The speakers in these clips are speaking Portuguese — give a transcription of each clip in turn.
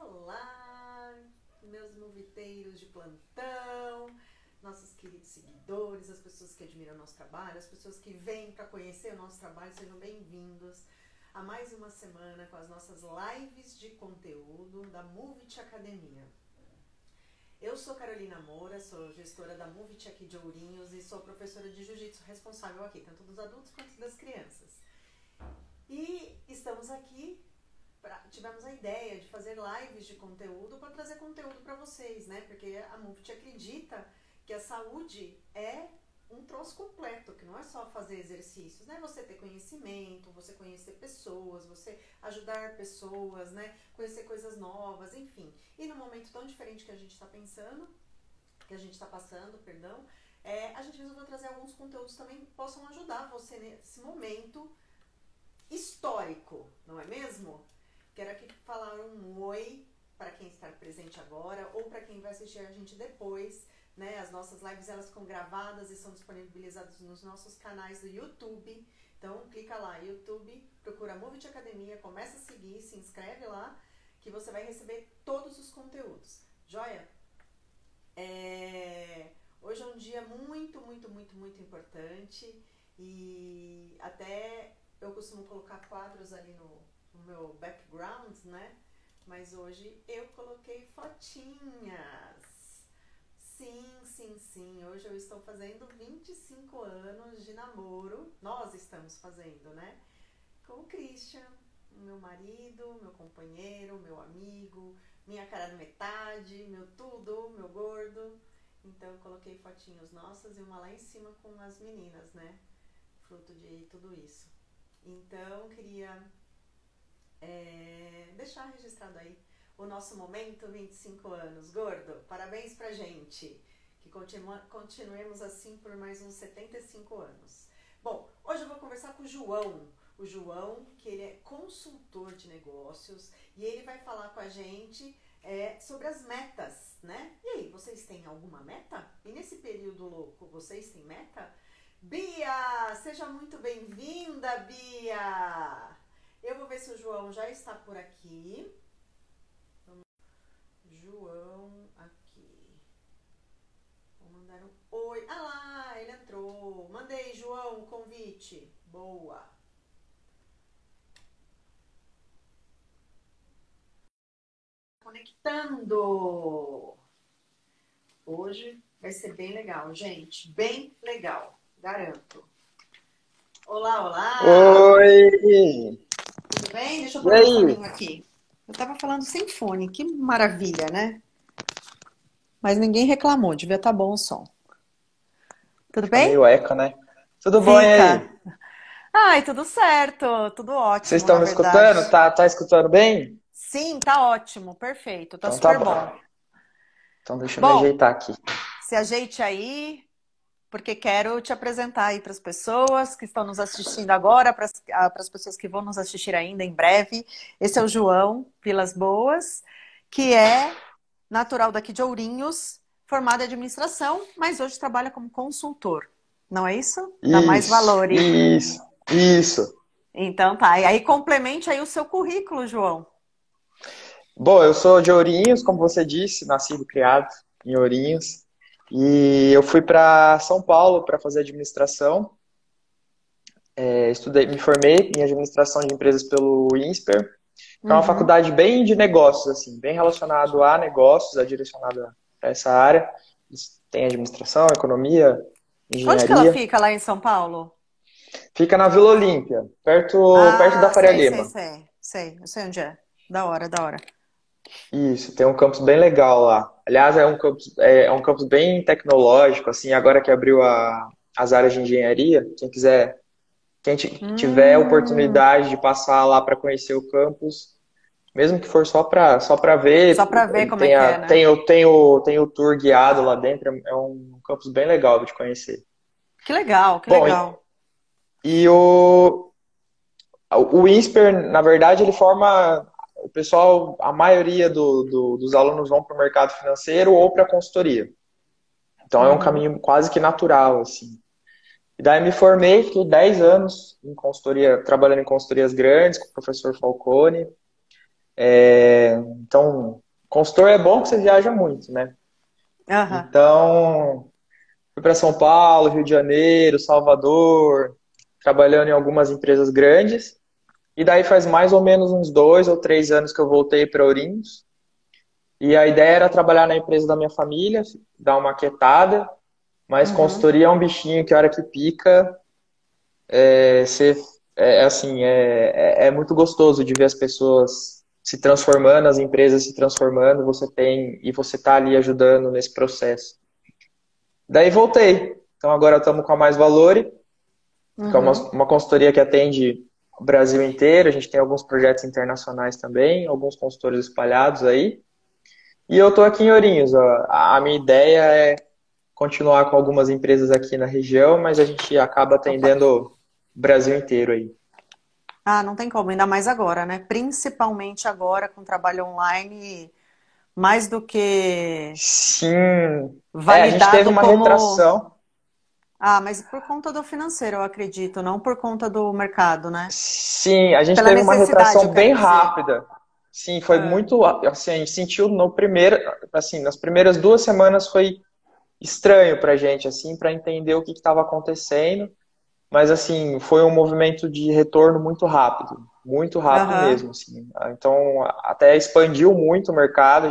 Olá, meus moviteiros de plantão, nossos queridos seguidores, as pessoas que admiram o nosso trabalho, as pessoas que vêm para conhecer o nosso trabalho, sejam bem-vindos a mais uma semana com as nossas lives de conteúdo da Movit Academia. Eu sou Carolina Moura, sou gestora da Movit aqui de Ourinhos e sou professora de jiu-jitsu responsável aqui, tanto dos adultos quanto das crianças. E estamos aqui, tivemos a ideia de fazer lives de conteúdo para trazer conteúdo para vocês, né? Porque a Movit acredita que a saúde é um troço completo, que não é só fazer exercícios, né? Você ter conhecimento, você conhecer pessoas, você ajudar pessoas, né? Conhecer coisas novas, enfim. E num momento tão diferente que a gente está pensando, que a gente está passando, perdão, a gente resolveu trazer alguns conteúdos também que possam ajudar você nesse momento histórico, não é mesmo? Quero aqui falar um oi para quem está presente agora ou para quem vai assistir a gente depois, né? As nossas lives elas ficam gravadas e são disponibilizadas nos nossos canais do YouTube. Então clica lá, YouTube, procura Movit Academia, começa a seguir, se inscreve lá, que você vai receber todos os conteúdos. Joia? Hoje é um dia muito importante e até eu costumo colocar quadros ali no meu background, né? Mas hoje eu coloquei fotinhas. Sim. Hoje eu estou fazendo 25 anos de namoro. Nós estamos fazendo, né? Com o Christian, meu marido, meu companheiro, meu amigo, minha cara de metade, meu tudo, meu gordo. Então eu coloquei fotinhos nossas e uma lá em cima com as meninas, né? Fruto de tudo isso. Então queria deixar registrado aí o nosso momento 25 anos. Gordo, parabéns pra gente. Que continuemos assim por mais uns 75 anos. Bom, hoje eu vou conversar com o João. O João, que ele é consultor de negócios e ele vai falar com a gente sobre as metas, né? E aí, vocês têm alguma meta? E nesse período louco, vocês têm meta? Bia, seja muito bem-vinda, Bia! Eu vou ver se o João já está por aqui. João aqui. Vou mandar um oi. Ah lá, ele entrou. Mandei, João, o convite. Boa. Conectando. Hoje vai ser bem legal, gente. Bem legal. Garanto. Olá. Oi! Tudo bem? Deixa eu E pôr meu aí? foninho aqui. Eu tava falando sem fone. Que maravilha, né? Mas ninguém reclamou. Devia estar bom o som. Tudo Fica bem? meio eco, né? Tudo bom, e Fica. aí? Ai, tudo certo. Tudo Vocês ótimo, estão na me verdade. escutando? Tá escutando bem? Sim, tá ótimo. Perfeito. Tá Então tá super bom. bom. Então deixa eu me Bom, ajeitar aqui. se ajeite aí, porque quero te apresentar aí para as pessoas que estão nos assistindo agora, para as pessoas que vão nos assistir ainda em breve. Esse é o João Vilas Boas, que é natural daqui de Ourinhos, formado em administração, mas hoje trabalha como consultor. Não é isso? Dá mais Isso, valor. isso, isso. Então tá. E aí complemente aí o seu currículo, João. Bom, eu sou de Ourinhos, como você disse, nascido e criado em Ourinhos. E eu fui para São Paulo para fazer administração. Estudei, me formei em administração de empresas pelo INSPER, que é uma Uhum. faculdade bem de negócios, assim, bem relacionado a negócios, é direcionada para essa área. Tem administração, economia, Onde que ela engenharia. fica lá em São Paulo? Fica na Vila Olímpia, perto da Ah, Faria sei. Lima. Sei, eu sei onde é. Da hora. Isso, tem um campus bem legal lá. Aliás, é um campus bem tecnológico, assim, agora que abriu as áreas de engenharia, quem tiver Hum, oportunidade de passar lá para conhecer o campus, mesmo que for só para só ver, pra ver ele como é que é, né? tem o tour guiado lá dentro, é um campus bem legal de conhecer. Que legal, que Bom, legal. e o INSPER, na verdade, ele forma o pessoal, a maioria dos alunos vão para o mercado financeiro ou para a consultoria. Então é um Uhum. caminho quase que natural, assim. E daí me formei, fiquei 10 anos em consultoria, trabalhando em consultorias grandes com o professor Falcone. Então, consultor é bom que você viaja muito, né? Aham. Então, fui para São Paulo, Rio de Janeiro, Salvador, trabalhando em algumas empresas grandes. E daí faz mais ou menos uns 2 ou 3 anos que eu voltei para Ourinhos. E a ideia era trabalhar na empresa da minha família, dar uma quietada, mas Uhum. consultoria é um bichinho que a hora que pica, é, você, assim, é muito gostoso de ver as pessoas se transformando, as empresas se transformando, e você tá ali ajudando nesse processo. Daí voltei. Então agora estamos com a Mais Valore, que é Uhum. uma consultoria que atende o Brasil inteiro. A gente tem alguns projetos internacionais também, alguns consultores espalhados aí. E eu estou aqui em Ourinhos. Ó. A minha ideia é continuar com algumas empresas aqui na região, mas a gente acaba Opa. atendendo o Brasil inteiro aí. Ah, não tem como, ainda mais agora, né? Principalmente agora com trabalho online, mais do que Sim. A gente teve validado uma como. retração. Ah, mas por conta do financeiro, eu acredito, não por conta do mercado, né? Sim, a gente Pela teve uma necessidade, eu retração bem quero dizer. rápida. Sim, foi Ah, muito, assim, a gente sentiu no primeiro, assim, nas primeiras 2 semanas foi estranho pra gente, assim, para entender o que estava acontecendo, mas assim, foi um movimento de retorno muito rápido aham. mesmo, assim. Então, até expandiu muito o mercado,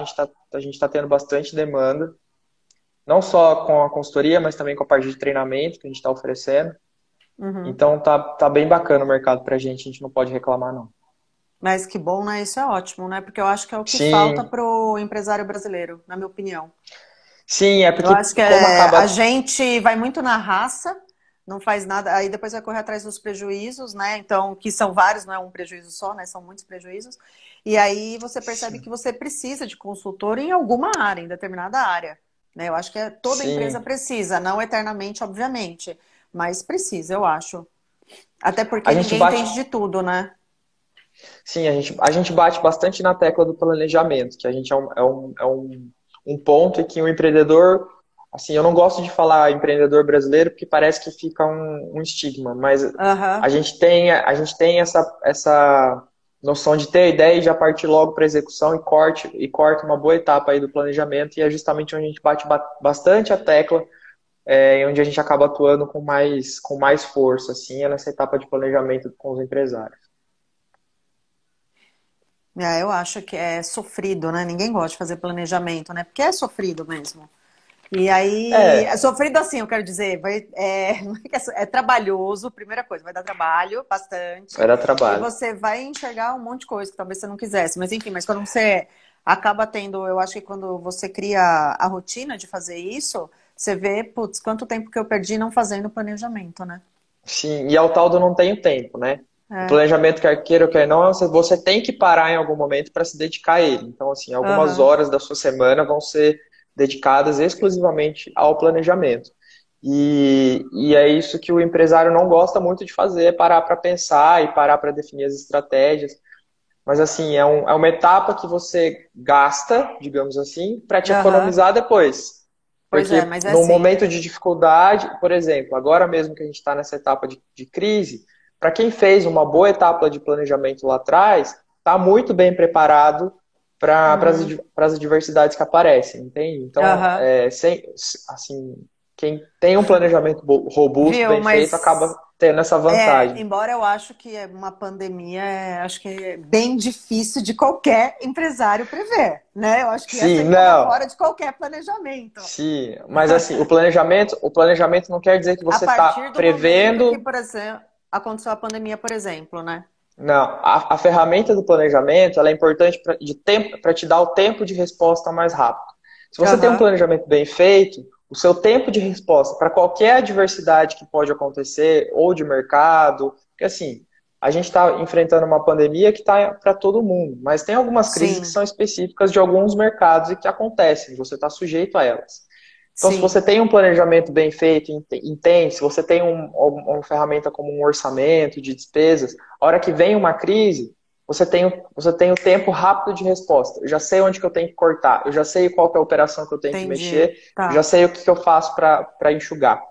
a gente tá tendo bastante demanda, não só com a consultoria, mas também com a parte de treinamento que a gente está oferecendo. Uhum. Então, tá bem bacana o mercado pra gente, a gente não pode reclamar, não. Mas que bom, né? Isso é ótimo, né? Porque eu acho que é o que falta Sim, pro empresário brasileiro, na minha opinião. sim, é Eu porque acho que como a acaba. gente vai muito na raça, não faz nada, aí depois vai correr atrás dos prejuízos, né? Então, que são vários, não é um prejuízo só, né? São muitos prejuízos. E aí você percebe que você precisa de consultor em alguma área, em determinada área, né? Eu acho que toda empresa Sim, precisa, não eternamente, obviamente, mas precisa, eu acho. Até a porque gente ninguém bate. entende de tudo, né? Sim, a gente bate bastante na tecla do planejamento, que a gente um ponto em que o empreendedor, assim, eu não gosto de falar empreendedor brasileiro porque parece que fica um estigma, mas Aham. a gente tem essa noção de ter a ideia e já partir logo para a execução e corta uma boa etapa aí do planejamento e é justamente onde a gente bate bastante a tecla, e onde a gente acaba atuando com mais força, assim, é nessa etapa de planejamento com os empresários. É, eu acho que é sofrido, né? Ninguém gosta de fazer planejamento, né? Porque é sofrido mesmo. E aí, é É, sofrido assim, eu quero dizer, não é que é trabalhoso, primeira coisa, vai dar trabalho, bastante, era e trabalho. você vai enxergar um monte de coisa que talvez você não quisesse, mas enfim, mas quando você acaba tendo, eu acho que quando você cria a rotina de fazer isso, você vê, putz, quanto tempo que eu perdi não fazendo planejamento, né? Sim, e ao tal do não tenho tempo, né? O É, planejamento, quer queira ou quer não, você tem que parar em algum momento para se dedicar a ele. Então, assim, algumas aham, horas da sua semana vão ser dedicadas exclusivamente ao planejamento. E é isso que o empresário não gosta muito de fazer, é parar para pensar e parar para definir as estratégias. Mas, assim, é uma etapa que você gasta, digamos assim, para te aham, economizar depois. pois é, Porque mas é no assim, momento de dificuldade, por exemplo, agora mesmo que a gente está nessa etapa de crise, para quem fez uma boa etapa de planejamento lá atrás, está muito bem preparado para uhum, as adversidades que aparecem, entende? Então, aham. assim, quem tem um planejamento robusto, Viu, bem feito, mas acaba tendo essa vantagem. embora eu acho que uma pandemia acho que é bem difícil de qualquer empresário prever, né? Eu acho que essa Sim, aí estava não. fora de qualquer planejamento. Sim, mas assim, o planejamento não quer dizer que A você está partir do momento que, prevendo. por exemplo, aconteceu a pandemia, por exemplo, né? Não, a ferramenta do planejamento ela é importante para te dar o tempo de resposta mais rápido. Se você tem um Aham, planejamento bem feito, o seu tempo de resposta para qualquer adversidade que pode acontecer, ou de mercado, porque assim, a gente está enfrentando uma pandemia que está para todo mundo, mas tem algumas crises que sim, são específicas de alguns mercados e que acontecem, você está sujeito a elas. Então, se você sim, tem um planejamento bem feito, entende, se você tem uma ferramenta como um orçamento de despesas, a hora que vem uma crise, você tem o tempo rápido de resposta. Eu já sei onde que eu tenho que cortar, eu já sei qual que é a operação que eu tenho que entendi. mexer, eu já Tá, sei o que que eu faço para enxugar.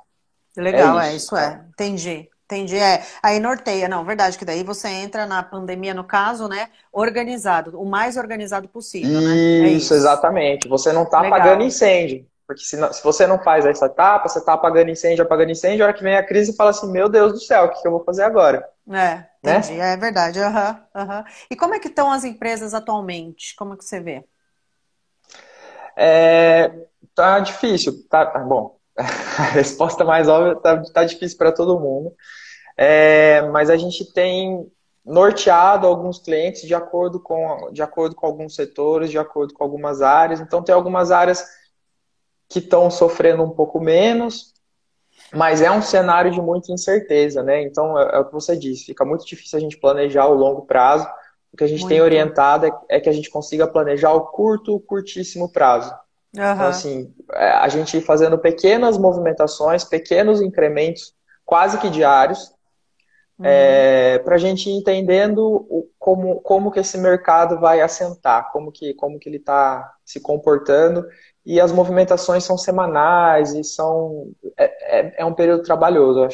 É legal, isso. isso é, entendi. Entendi. Aí norteia, não, verdade, que daí você entra na pandemia, no caso, né, organizado, o mais organizado possível, né? É Isso, isso. exatamente. Você não está apagando Legal. incêndio. Porque se você não faz essa etapa, você está apagando incêndio, a hora que vem a crise, fala assim, meu Deus do céu, o que que eu vou fazer agora? Entendi, Né? é verdade. Aham, aham. E como é que estão as empresas atualmente? Como é que você vê? É, tá difícil. Bom, a resposta mais óbvia tá difícil para todo mundo. Mas a gente tem norteado alguns clientes de acordo com alguns setores, de acordo com algumas áreas. Então, tem algumas áreas que estão sofrendo um pouco menos, mas é um cenário de muita incerteza, né? Então, é o que você disse, fica muito difícil a gente planejar o longo prazo. O que a gente tem Muito. orientado é que a gente consiga planejar o curto, curtíssimo prazo. Então, Aham. assim, a gente ir fazendo pequenas movimentações, pequenos incrementos, quase que diários, Uhum. para a gente ir entendendo como que esse mercado vai assentar, como que ele está se comportando. E as movimentações são semanais e é um período trabalhoso.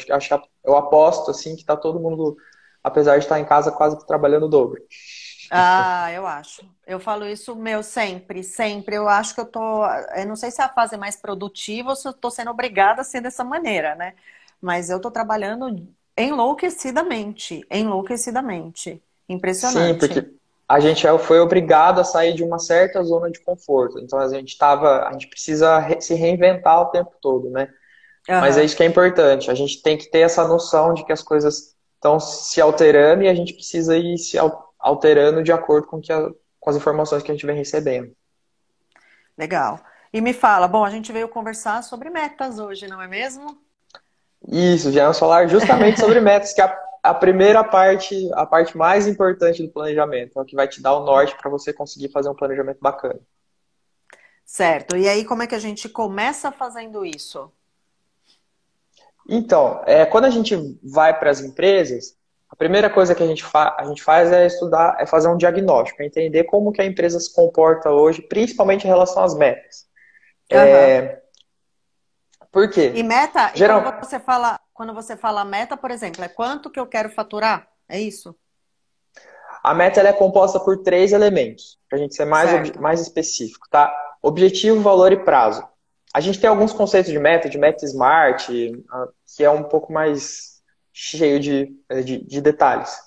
Eu aposto assim que está todo mundo, apesar de estar em casa, quase que trabalhando o dobro. Ah, eu acho. Eu falo isso, meu, sempre, sempre. Eu acho que eu não sei se é a fase mais produtiva ou se eu tô sendo obrigada a ser dessa maneira, né? Mas eu tô trabalhando enlouquecidamente, enlouquecidamente. Sim, Impressionante. porque a gente foi obrigado a sair de uma certa zona de conforto. Então a gente precisa se reinventar o tempo todo, né? Mas é Aham. isso que é importante. A gente tem que ter essa noção de que as coisas estão se alterando e a gente precisa ir se alterando de acordo com as informações que a gente vem recebendo. Legal. E me fala, bom, a gente veio conversar sobre metas hoje, não é mesmo? Isso, já vamos falar justamente sobre metas, que é a primeira parte, a parte mais importante do planejamento, é o que vai te dar o norte para você conseguir fazer um planejamento bacana. Certo. E aí, como é que a gente começa fazendo isso? Então, quando a gente vai para as empresas, a primeira coisa que a gente faz é estudar, é fazer um diagnóstico, é entender como que a empresa se comporta hoje, principalmente em relação às metas. Aham. Por E quê? meta, e Geral, quando você fala meta, por exemplo, é quanto que eu quero faturar? É isso? a meta ela é composta por três elementos, para a gente ser Certo. mais específico, tá? Objetivo, valor e prazo. A gente tem alguns conceitos de meta smart, que é um pouco mais cheio de detalhes.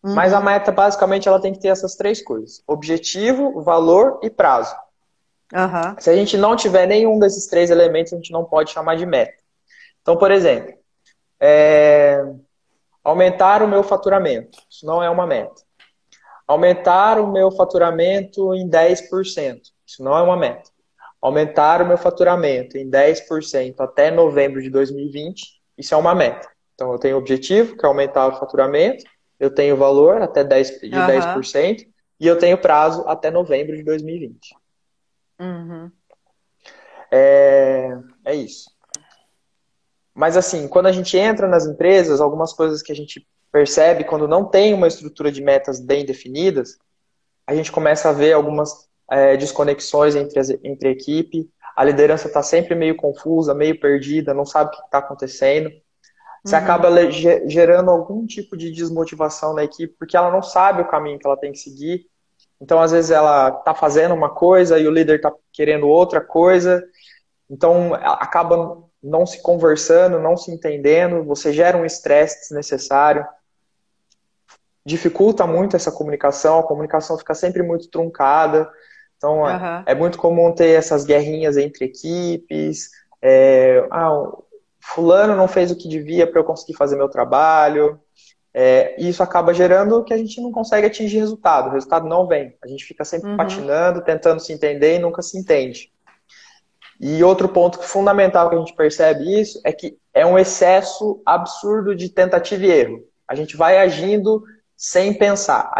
Mas a Uhum. meta, basicamente, ela tem que ter essas três coisas: objetivo, valor e prazo. Aham. Se a gente não tiver nenhum desses três elementos, a gente não pode chamar de meta. Então, por exemplo, aumentar o meu faturamento. Isso não é uma meta. Aumentar o meu faturamento em 10%. Isso não é uma meta. Aumentar o meu faturamento em 10% até novembro de 2020. Isso é uma meta. Então, eu tenho o objetivo, que é aumentar o faturamento. Eu tenho o valor até de Aham. 10%. E eu tenho prazo até novembro de 2020. Uhum. É isso. Mas assim, quando a gente entra nas empresas, algumas coisas que a gente percebe quando não tem uma estrutura de metas bem definidas, a gente começa a ver algumas desconexões entre a equipe. A liderança está sempre meio confusa, meio perdida, não sabe o que está acontecendo. Você Uhum. acaba gerando algum tipo de desmotivação na equipe, porque ela não sabe o caminho que ela tem que seguir. Então, às vezes, ela está fazendo uma coisa e o líder está querendo outra coisa. Então, acaba não se conversando, não se entendendo. Você gera um estresse desnecessário, dificulta muito essa comunicação, a comunicação fica sempre muito truncada. Então, Aham. é muito comum ter essas guerrinhas entre equipes. Fulano não fez o que devia para eu conseguir fazer meu trabalho. E isso acaba gerando que a gente não consegue atingir resultado. O resultado não vem. A gente fica sempre Uhum. patinando, tentando se entender e nunca se entende. E outro ponto fundamental que a gente percebe isso é que é um excesso absurdo de tentativa e erro. A gente vai agindo sem pensar.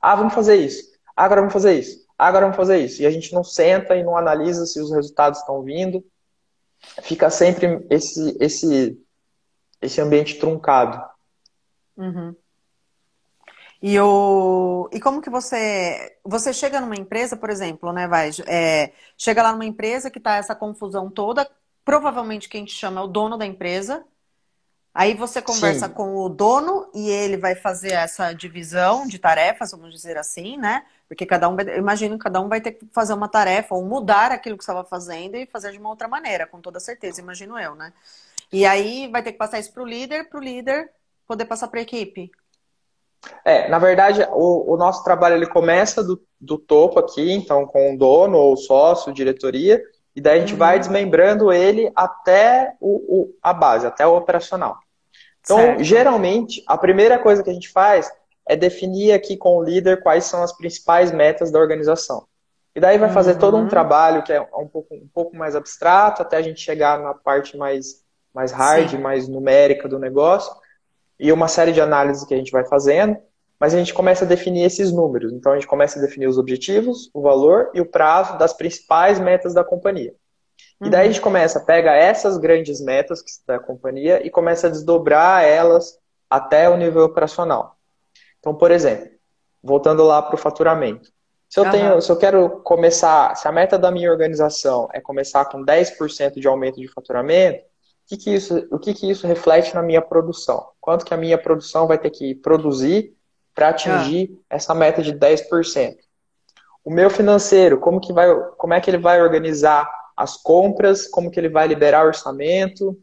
Vamos fazer isso. Agora vamos fazer isso. Agora vamos fazer isso. E a gente não senta e não analisa se os resultados estão vindo. Fica sempre esse ambiente truncado. Uhum. E como que você chega numa empresa, por exemplo, né, chega lá numa empresa que tá essa confusão toda, provavelmente quem te chama é o dono da empresa, Aí você conversa Sim, com o dono e ele vai fazer essa divisão de tarefas, vamos dizer assim, né? Porque cada um, eu imagino que cada um vai ter que fazer uma tarefa ou mudar aquilo que estava fazendo e fazer de uma outra maneira, com toda certeza, imagino eu, né? E aí vai ter que passar isso para o líder poder passar para a equipe. na verdade, o nosso trabalho ele começa do topo aqui, então com o dono ou sócio, diretoria, e daí a gente vai Uhum, desmembrando ele até a base, até o operacional. Então, certo. geralmente, a primeira coisa que a gente faz é definir aqui com o líder quais são as principais metas da organização. E daí vai fazer todo um Uhum, trabalho que é um pouco mais abstrato, até a gente chegar na parte mais hard, sim. mais numérica do negócio, e uma série de análises que a gente vai fazendo, mas a gente começa a definir esses números. Então, a gente começa a definir os objetivos, o valor e o prazo das principais metas da companhia. E daí a gente Uhum, começa, pega essas grandes metas da companhia e começa a desdobrar elas até o nível operacional. Então, por exemplo, voltando lá para o faturamento. aham, Se eu quero começar, se a meta da minha organização é começar com 10% de aumento de faturamento, o que que isso reflete na minha produção? Quanto que a minha produção vai ter que produzir para ah, atingir essa meta de 10%? O meu financeiro, como é que ele vai organizar as compras, como que ele vai liberar o orçamento,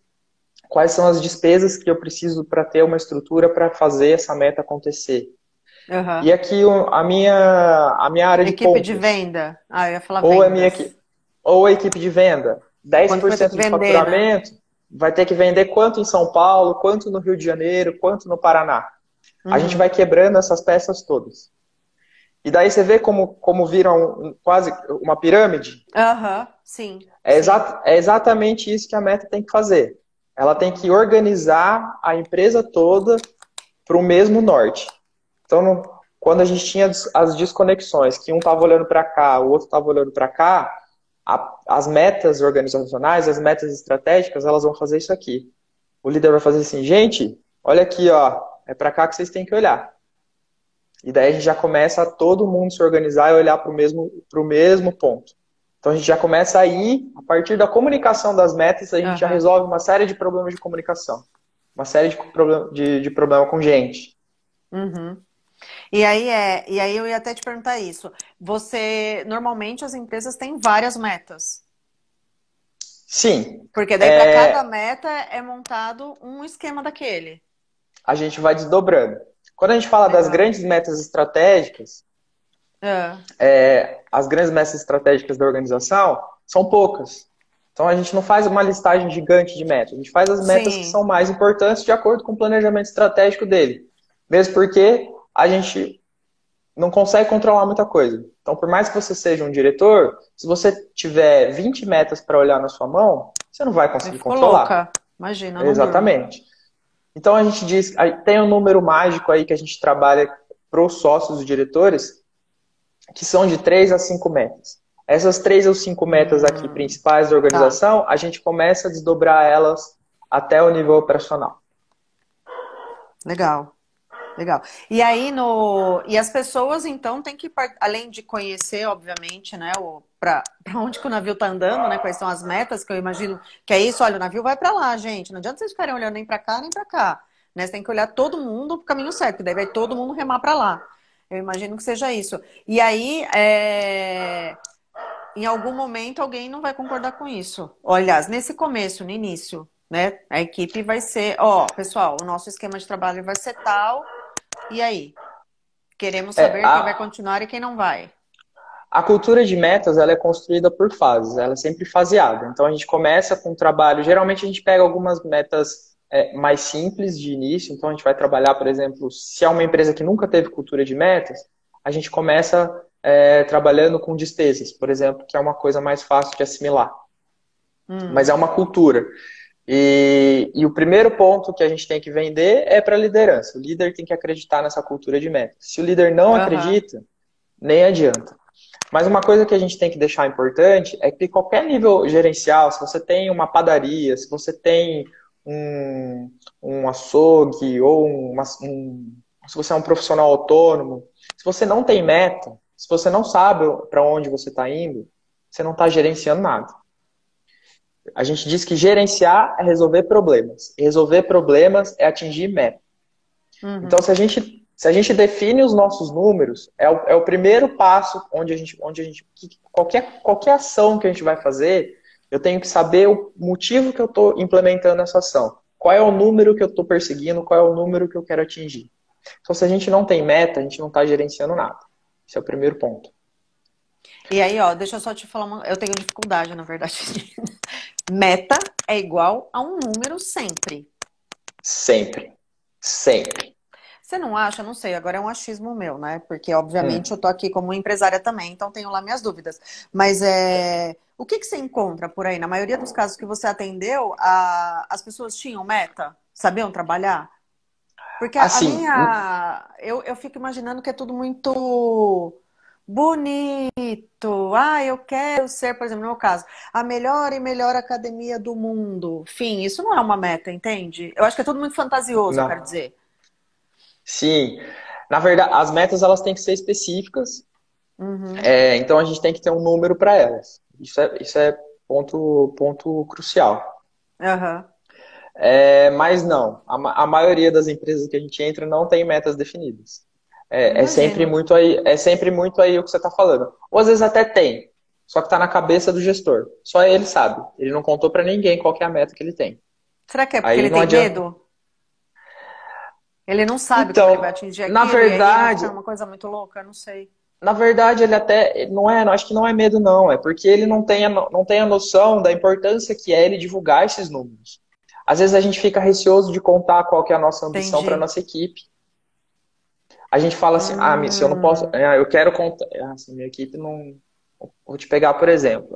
quais são as despesas que eu preciso para ter uma estrutura para fazer essa meta acontecer. aham. E aqui a minha área de Equipe de compras, venda. Ah, eu ia falar ou a minha vendas. ou a equipe de venda, Quanto que vai ter que 10% de vender, né? faturamento, vai ter que vender quanto em São Paulo, quanto no Rio de Janeiro, quanto no Paraná. A gente vai Uhum. quebrando essas peças todas. E daí você vê como vira quase uma pirâmide. Aham, sim, sim. É exatamente isso que a meta tem que fazer. Ela tem que organizar a empresa toda para o mesmo norte. Então, quando a gente tinha as desconexões, que um estava olhando para cá, o outro estava olhando para cá, as metas organizacionais, as metas estratégicas, elas vão fazer isso aqui. O líder vai fazer assim, gente, olha aqui, ó, é para cá que vocês têm que olhar. E daí a gente já começa a todo mundo se organizar e olhar para o mesmo ponto. Então a gente já começa aí, a partir da comunicação das metas, a gente já Aham. resolve uma série de problemas de comunicação. Uma série de problema com gente. Uhum. E aí eu ia até te perguntar isso. Você, normalmente as empresas têm várias metas, Sim, porque daí para cada meta é montado um esquema daquele. a gente vai desdobrando. Quando a gente fala das Legal. grandes metas estratégicas, Ah, as grandes metas estratégicas da organização são poucas. Então a gente não faz uma listagem gigante de metas, a gente faz as metas que sim. são mais importantes de acordo com o planejamento estratégico dele. Mesmo porque a gente não consegue controlar muita coisa. Então, por mais que você seja um diretor, se você tiver 20 metas para olhar na sua mão, você não vai Eu conseguir fico controlar. louca. Imagina, eu não durmo. Exatamente. Então a gente diz, tem um número mágico aí que a gente trabalha para os sócios e diretores, que são de 3 a 5 metas. Essas 3 ou 5 metas aqui principais da Tá. organização, a gente começa a desdobrar elas até o nível operacional. Legal. Legal. E aí no e as pessoas então têm que além de conhecer, obviamente, né, o para onde que o navio tá andando, né, quais são as metas, que eu imagino que é isso, olha, o navio vai para lá, gente. Não adianta vocês ficarem olhando nem para cá, nem para cá, né? Você tem que olhar todo mundo pro caminho certo, que daí vai todo mundo remar para lá. Eu imagino que seja isso. E aí, em algum momento alguém não vai concordar com isso. Aliás, nesse começo, no início, né, a equipe vai ser, ó, pessoal, o nosso esquema de trabalho vai ser tal. E aí? Queremos É, saber quem vai a, continuar e quem não vai. a cultura de metas ela é construída por fases, ela é sempre faseada. Então a gente começa com um trabalho, geralmente a gente pega algumas metas mais simples de início, então a gente vai trabalhar, por exemplo, se é uma empresa que nunca teve cultura de metas, a gente começa trabalhando com despesas, por exemplo, que é uma coisa mais fácil de assimilar. Mas Hum, é uma cultura. E o primeiro ponto que a gente tem que vender é para a liderança. O líder tem que acreditar nessa cultura de metas. Se o líder não aham, acredita, nem adianta. Mas uma coisa que a gente tem que deixar importante é que qualquer nível gerencial, se você tem uma padaria, se você tem um açougue ou se você é um profissional autônomo, se você não tem meta, se você não sabe para onde você está indo, você não está gerenciando nada. A gente diz que gerenciar é resolver problemas. E resolver problemas é atingir meta. Então, Uhum. se a gente define os nossos números, é o primeiro passo qualquer ação que a gente vai fazer, eu tenho que saber o motivo que eu estou implementando essa ação. Qual é o número que eu estou perseguindo, qual é o número que eu quero atingir. Então, se a gente não tem meta, a gente não está gerenciando nada. Esse é o primeiro ponto. E aí, ó, deixa eu só te falar eu tenho dificuldade, na verdade. Meta é igual a um número sempre. Sempre. Sempre. Você não acha? Não sei, agora é um achismo meu, né? Porque, Hum. obviamente, eu tô aqui como empresária também, então tenho lá minhas dúvidas. Mas o que que você encontra por aí? Na maioria dos casos que você atendeu, as pessoas tinham meta? Sabiam trabalhar? Porque a Assim, minha. Eu fico imaginando que é tudo muito bonito. Ah, eu quero ser, por exemplo, no meu caso, a melhor e melhor academia do mundo. Fim, isso não é uma meta, entende? Eu acho que é tudo muito fantasioso, eu quero não. dizer. Sim. Na verdade, as metas elas têm que ser específicas. Uhum. Então a gente tem que ter um número para elas. Isso é ponto crucial. Aham. Mas não, a maioria das empresas que a gente entra não tem metas definidas. É sempre Imagino. muito aí, é sempre muito aí o que você está falando. Ou às vezes até tem, só que está na cabeça do gestor. Só ele sabe. Ele não contou para ninguém qual que é a meta que ele tem. Será que é porque Aí ele não tem adianta. medo? Ele não sabe como ele vai Então, atingir na aquilo e aí vai verdade, ficar uma coisa muito louca? Não sei. ele até não é, acho que não é medo não, é porque ele não tem a noção da importância que é ele divulgar esses números. Às vezes a gente fica receoso de contar qual que é a nossa ambição para Entendi. nossa equipe. A gente fala assim, se eu não posso, Hum, eu quero contar, assim, minha equipe não, vou te pegar por exemplo,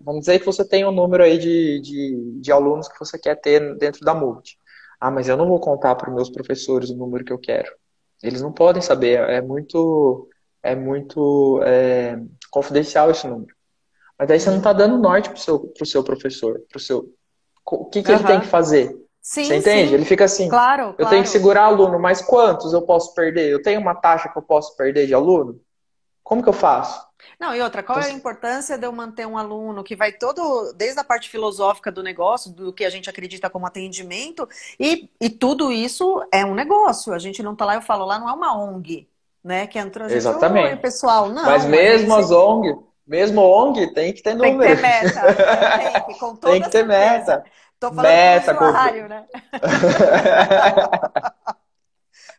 vamos dizer que você tem um número aí de alunos que você quer ter dentro da Multi. Mas eu não vou contar para os meus professores o número que eu quero. Eles não podem saber, é muito confidencial esse número. Mas daí você não está dando norte pro seu professor, o que que ele tem que aham. fazer? Você Sim, entende? Ele sim. fica assim, Claro, eu tenho que claro. segurar aluno, mas quantos eu posso perder? Eu tenho uma taxa que eu posso perder de aluno? Como que eu faço? Não, e outra, qual Então, é a importância de eu manter um aluno que vai todo, desde a parte filosófica do negócio, do que a gente acredita como atendimento, e tudo isso é um negócio. A gente não tá lá, eu falo, lá não é uma ONG, né? Que entrou a gente, oi, exatamente. pessoal. Mas Não, a mesmo as gente ONG, mesmo ONG tem que ter tem que ter número. meta. Tem que, com Tem toda que ter certeza. meta. Tô falando como Meta, usuário, né?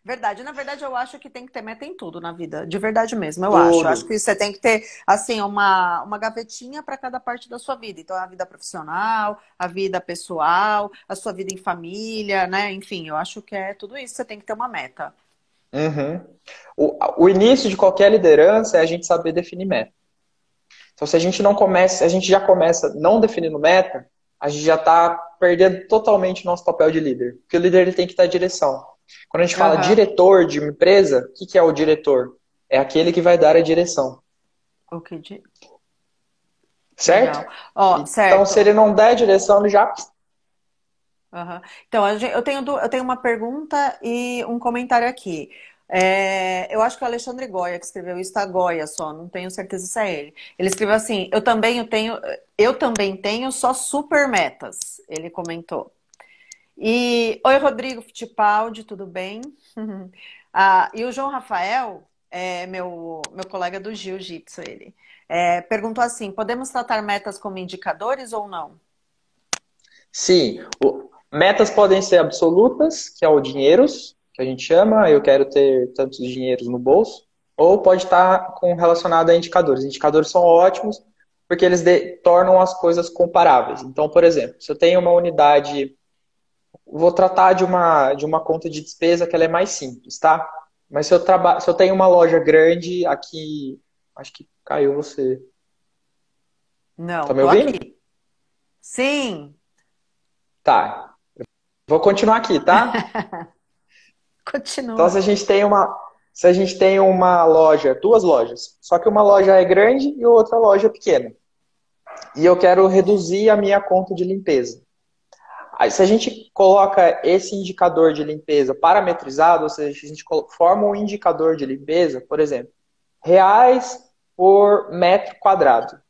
Verdade. Na verdade, eu acho que tem que ter meta em tudo na vida. De verdade mesmo, eu acho. Eu acho tudo. que você tem que ter, assim, uma gavetinha para cada parte da sua vida. Então, a vida profissional, a vida pessoal, a sua vida em família, né? Enfim, eu acho que é tudo isso. Você tem que ter uma meta. Uhum. O início de qualquer liderança é a gente saber definir meta. Então, se a gente não começa, se a gente já começa não definindo meta, a gente já está perdendo totalmente o nosso papel de líder. Porque o líder ele tem que dar direção. Quando a gente fala Aham. diretor de uma empresa, o que é o diretor? É aquele que vai dar a direção, Ok, certo? legal. Ó, Então, se ele certo. não der a direção, ele já. Aham. Então, eu tenho uma pergunta e um comentário aqui. Eu acho que é o Alexandre Goya que escreveu isso, tá Goya só, não tenho certeza se é ele. Ele escreveu assim: eu também tenho só super metas. Ele comentou. E oi, Rodrigo Fittipaldi, tudo bem? E o João Rafael, meu colega do Jiu-Jitsu, ele perguntou assim: podemos tratar metas como indicadores ou não? Sim, metas podem ser absolutas, que é o dinheiros, que a gente chama, eu quero ter tantos dinheiros no bolso, ou pode estar relacionado a indicadores. Indicadores são ótimos porque eles tornam as coisas comparáveis. Então, por exemplo, se eu tenho uma unidade, vou tratar de uma conta de despesa que ela é mais simples, tá? Mas se eu tenho uma loja grande aqui, acho que caiu você. Tá Não, me tô ouvindo? aqui. Sim, Tá. Vou continuar aqui, tá? Então, continua. se a gente tem uma loja, duas lojas, só que uma loja é grande e outra loja é pequena, e eu quero reduzir a minha conta de limpeza. Aí, se a gente coloca esse indicador de limpeza parametrizado, ou seja, a gente forma um indicador de limpeza, por exemplo, reais por metro quadrado.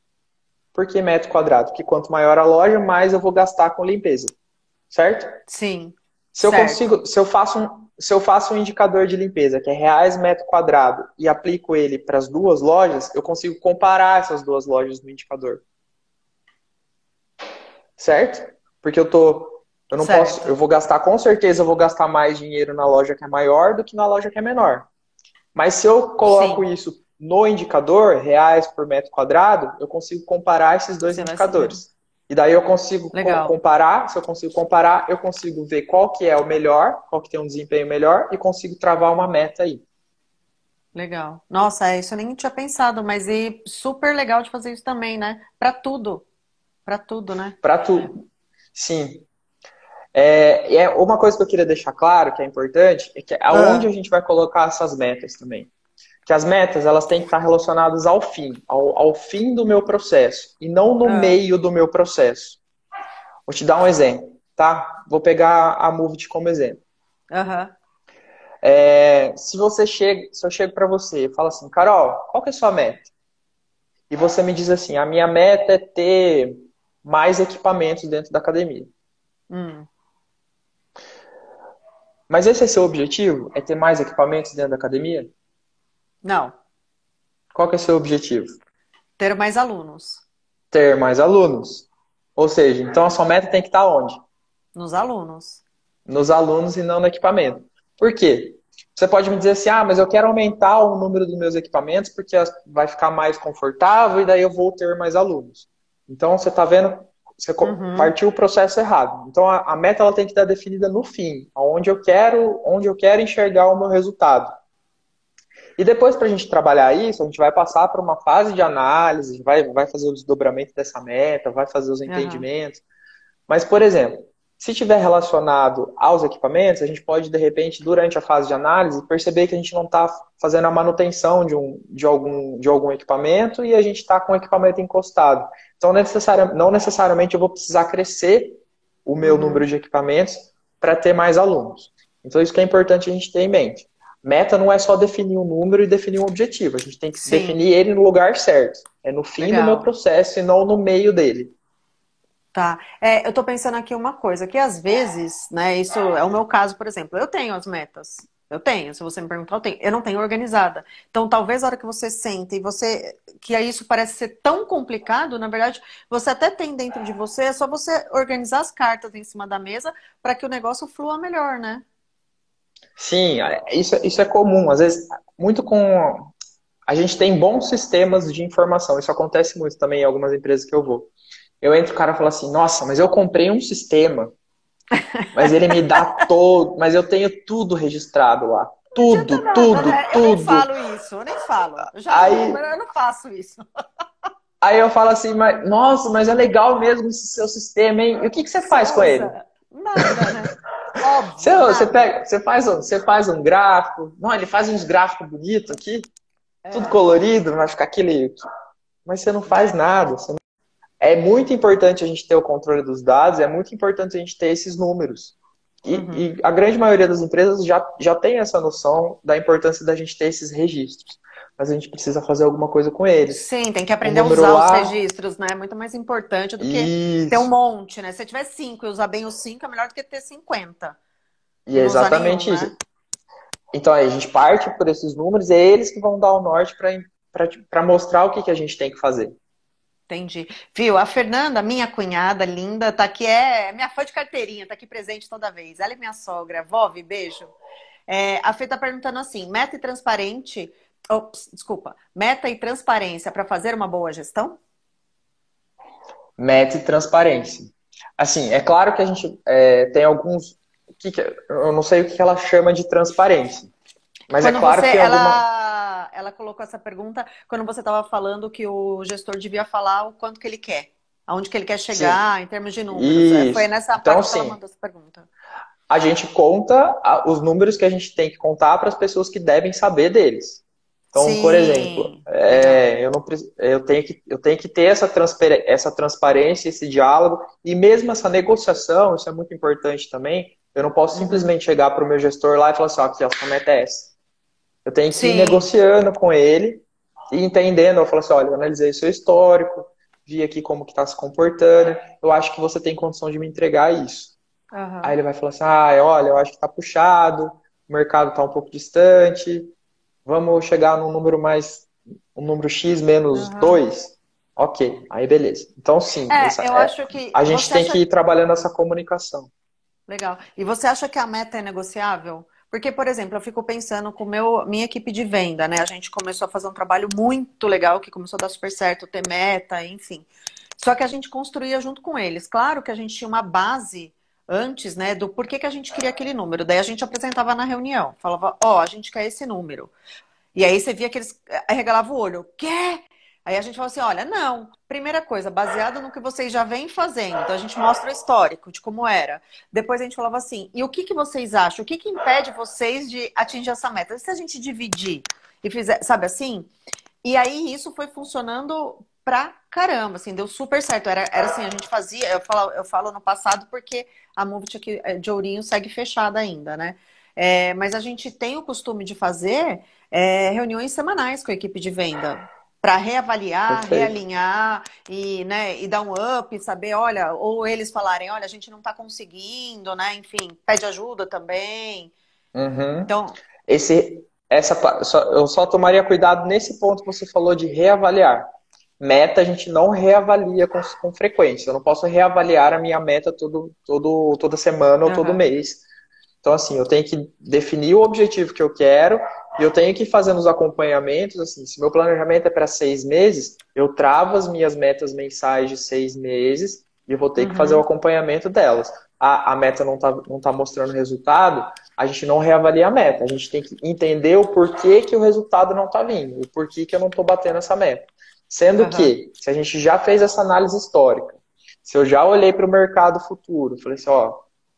Por que metro quadrado? Porque quanto maior a loja, mais eu vou gastar com limpeza. Certo? Sim, Se eu certo. consigo, se eu faço um indicador de limpeza que é reais metro quadrado e aplico ele para as duas lojas, eu consigo comparar essas duas lojas no indicador. Certo? Porque eu não posso, eu Certo. vou gastar, com certeza eu vou gastar mais dinheiro na loja que é maior do que na loja que é menor. Mas se eu coloco Sim, isso no indicador, reais por metro quadrado, eu consigo comparar esses dois você vai sabendo. indicadores. E daí eu consigo Legal, comparar, se eu consigo comparar, eu consigo ver qual que é o melhor, qual que tem um desempenho melhor e consigo travar uma meta aí. legal. Nossa, isso eu nem tinha pensado, mas e super legal de fazer isso também, né? Pra tudo, né? Para tudo. Sim. E uma coisa que eu queria deixar claro, que é importante, é que aonde a Ah, gente vai colocar essas metas também. Que as metas, elas têm que estar relacionadas ao fim, ao fim do meu processo, e não no ah, meio do meu processo. Vou te dar um exemplo, tá? Vou pegar a Movit como exemplo. aham. Se eu chego para você e falo assim, Carol, qual que é a sua meta? E você me diz assim, a minha meta é ter mais equipamentos dentro da academia. Hum. Mas esse é seu objetivo? É ter mais equipamentos dentro da academia? Não, Qual que é seu objetivo? ter mais alunos. Ter mais alunos. Ou seja, então a sua meta tem que estar onde? Nos alunos. Nos alunos e não no equipamento. Por quê? Você pode me dizer assim, ah, mas eu quero aumentar o número dos meus equipamentos porque vai ficar mais confortável e daí eu vou ter mais alunos. Então você está vendo, você Uhum. partiu o processo errado. Então a meta ela tem que estar definida no fim, onde eu quero enxergar o meu resultado. E depois, para a gente trabalhar isso, a gente vai passar por uma fase de análise, vai fazer o desdobramento dessa meta, vai fazer os Aham. entendimentos. Mas, por exemplo, se tiver relacionado aos equipamentos, a gente pode, de repente, durante a fase de análise, perceber que a gente não está fazendo a manutenção de algum equipamento e a gente está com o equipamento encostado. Então, não necessariamente eu vou precisar crescer o meu número Uhum. de equipamentos para ter mais alunos. Então, isso que é importante a gente ter em mente. Meta não é só definir um número e definir um objetivo. A gente tem que Sim, definir ele no lugar certo. É no fim do meu legal. processo e não no meio dele. Tá. Eu tô pensando aqui uma coisa, que às vezes, né, isso é o meu caso, por exemplo, eu tenho as metas. Eu tenho, se você me perguntar, eu tenho. Eu não tenho organizada. Então, talvez a hora que você senta e você, que aí isso parece ser tão complicado, na verdade, você até tem dentro de você, é só você organizar as cartas em cima da mesa para que o negócio flua melhor, né? Sim, isso é comum. Às vezes, muito com. A gente tem bons sistemas de informação. Isso acontece muito também em algumas empresas que eu vou. Eu entro, o cara fala assim: Nossa, mas eu comprei um sistema, mas ele me dá todo. Mas eu tenho tudo registrado lá. Não adianta Tudo, nada, tudo, né? Eu nem tudo. falo isso, eu nem falo. Eu já não, Aí, eu não faço isso. aí eu falo assim: Nossa, mas é legal mesmo esse seu sistema, hein? E o que você Você faz com ele? usa? Nada, né? Óbvio, nada. Você faz um gráfico. Não, ele faz uns gráficos bonitos aqui, tudo É, colorido, vai ficar aquele. Mas você não faz né? nada. É muito importante a gente ter o controle dos dados, é muito importante a gente ter esses números. Uhum. E a grande maioria das empresas já tem essa noção da importância da gente ter esses registros. Mas a gente precisa fazer alguma coisa com eles. Sim, tem que O aprender a número usar os lá, registros, né? É muito mais importante do que ter um isso. monte, né? Se você tiver cinco e usar bem os cinco, é melhor do que ter 50 E e é não usar nenhum, exatamente né? isso. Então aí a gente parte por esses números, e é eles que vão dar o norte para mostrar o que a gente tem que fazer. Entendi. Viu? A Fernanda, minha cunhada linda, tá aqui, é minha fã de carteirinha, tá aqui presente toda vez. Ela é minha sogra. Vove, beijo. A Fê tá perguntando assim: meta e transparente. Ops, desculpa. Meta e transparência para fazer uma boa gestão? Meta e transparência. Assim, é claro que a gente tem alguns. Eu não sei o que ela chama de transparência, mas é Quando claro você, que tem alguma. ela colocou essa pergunta quando você estava falando que o gestor devia falar o quanto que ele quer, aonde que ele quer Sim, chegar em termos de números. Foi isso. nessa Então, parte que ela sim, mandou essa pergunta. a gente conta os números que a gente tem que contar para as pessoas que devem saber deles. Então, por exemplo, Sim, legal. eu, não, eu tenho que ter essa transparência, esse diálogo, e mesmo essa negociação, isso é muito importante também. Eu não posso Uhum. simplesmente chegar para o meu gestor lá e falar assim: ó, aqui, ó, sua meta é essa. Eu tenho que ir Sim. negociando com ele e entendendo. Eu falo assim: olha, eu analisei seu histórico, vi aqui como que tá se comportando, eu acho que você tem condição de me entregar isso. Aí Aham. ele vai falar assim, olha, eu acho que tá puxado, o mercado tá um pouco distante, vamos chegar num número mais, um número X menos Aham. 2. Ok, aí beleza. Então, sim, Eu acho que. a gente Você tem que acha. ir trabalhando essa comunicação. Legal. E você acha que a meta é negociável? Porque, por exemplo, eu fico pensando com minha equipe de venda, né? A gente começou a fazer um trabalho muito legal, que começou a dar super certo, ter meta, enfim. Só que a gente construía junto com eles. Claro que a gente tinha uma base antes, né, do porquê que a gente queria aquele número. Daí a gente apresentava na reunião. Falava, a gente quer esse número. E aí você via que eles arregalavam o olho. Quê? Aí a gente falou assim, olha, não. Primeira coisa, baseado no que vocês já vêm fazendo. Então a gente mostra o histórico de como era. Depois a gente falava assim, e o que que vocês acham? O que que impede vocês de atingir essa meta? E se a gente dividir e fizer, sabe assim? E aí isso foi funcionando pra caramba, assim, deu super certo. Era assim, a gente fazia, eu falo no passado porque a Movit aqui de Ourinho segue fechada ainda, né? Mas a gente tem o costume de fazer reuniões semanais com a equipe de venda para reavaliar, Perfeito. realinhar e, né, e dar um up, saber, olha, ou eles falarem, olha, a gente não está conseguindo, né? Enfim, pede ajuda também. Uhum. Então, Eu só tomaria cuidado nesse ponto que você falou de reavaliar. Meta a gente não reavalia com frequência. Eu não posso reavaliar a minha meta toda semana ou todo aham, mês. Então, assim, eu tenho que definir o objetivo que eu quero e eu tenho que ir fazendo os acompanhamentos. Assim, se meu planejamento é para 6 meses, eu travo as minhas metas mensais de 6 meses e eu vou ter que fazer o uhum, acompanhamento delas. A meta não tá mostrando resultado, a gente não reavalia a meta. A gente tem que entender o porquê que o resultado não está vindo, o porquê que eu não estou batendo essa meta. Sendo aham, que, se a gente já fez essa análise histórica, se eu já olhei para o mercado futuro, falei assim,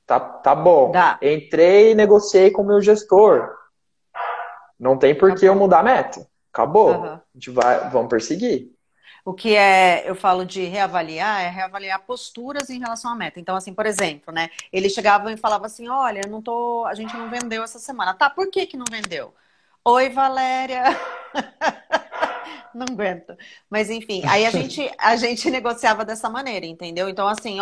tá bom. dá, Entrei e negociei com o meu gestor. Não tem por que eu acabou. mudar a meta. Acabou. Aham. Vamos perseguir. O que eu falo de reavaliar, é reavaliar posturas em relação à meta. Então, assim, por exemplo, né? Eles chegavam e falavam assim: olha, eu não tô, a gente não vendeu essa semana. Tá, por que que não vendeu? Oi, Valéria. Não aguento. Mas enfim, aí a gente negociava dessa maneira, entendeu? Então, assim,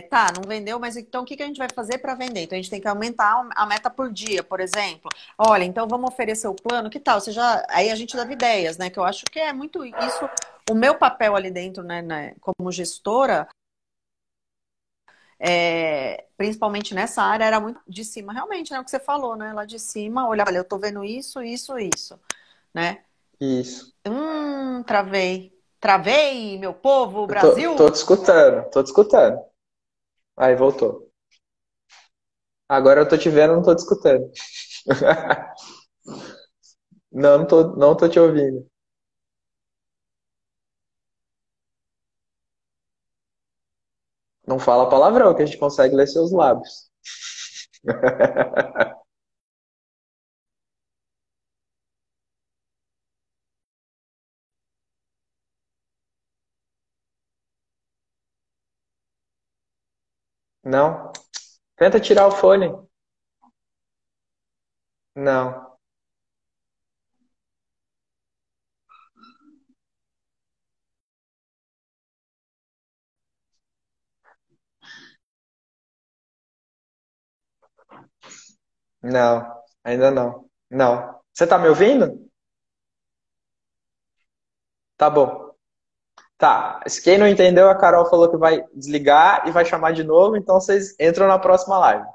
tá, não vendeu, mas então o que que a gente vai fazer para vender? Então a gente tem que aumentar a meta por dia, por exemplo. Olha, então vamos oferecer o plano, que tal? Você já. Aí a gente dava ideias, né? Que eu acho que é muito isso. O meu papel ali dentro, né, como gestora, principalmente nessa área, era muito de cima, realmente, né? O que você falou, né? Lá de cima, olha, eu tô vendo isso, isso, isso, né? Isso. Travei. Travei, meu povo, Tô Brasil. te escutando, tô te escutando. Aí, voltou. Agora eu tô te vendo, não tô te escutando. Não tô te ouvindo. Não fala palavrão, que a gente consegue ler seus lábios. Não? Tenta tirar o fone. Não. Não. Ainda não. Não. Você tá me ouvindo? Tá bom. Tá. Se quem não entendeu, a Carol falou que vai desligar e vai chamar de novo, então vocês entram na próxima live.